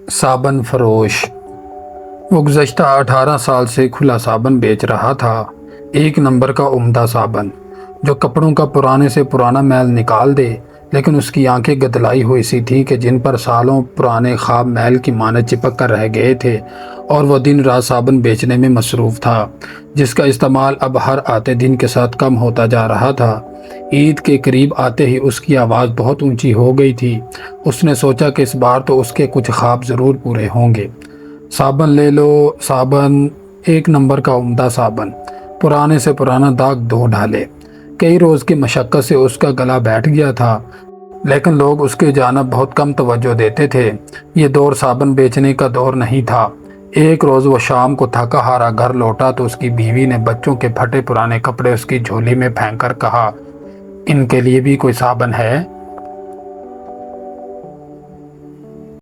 साबन फरोश। वो गुज़श्ता 18 साल से खुला साबन बेच रहा था। एक नंबर का उम्दा साबन जो कपड़ों का पुराने से पुराना मैल निकाल दे। लेकिन उसकी आंखें गदलाई हुई सी थी कि जिन पर सालों पुराने ख्वाब मैल की माने चिपक कर रह गए थे, और वह दिन रात साबन बेचने में मसरूफ़ था, जिसका इस्तेमाल अब हर आते दिन के साथ कम होता जा रहा था। ईद के करीब आते ही उसकी आवाज़ बहुत ऊंची हो गई थी। उसने सोचा कि इस बार तो उसके कुछ ख्वाब ज़रूर पूरे होंगे। साबन ले लो साबन, एक नंबर का उम्दा साबन, पुराने से पुराना दाग धो डाले। कई रोज़ की मशक्क़त से उसका गला बैठ गया था, लेकिन लोग उसके जानब बहुत कम तवज्जो देते थे। ये दौर साबन बेचने का दौर नहीं था। एक रोज़ वो शाम को थका हारा घर लौटा तो उसकी बीवी ने बच्चों के फटे पुराने कपड़े उसकी झोली में फेंक कर कहा, इनके लिए भी कोई साबन है?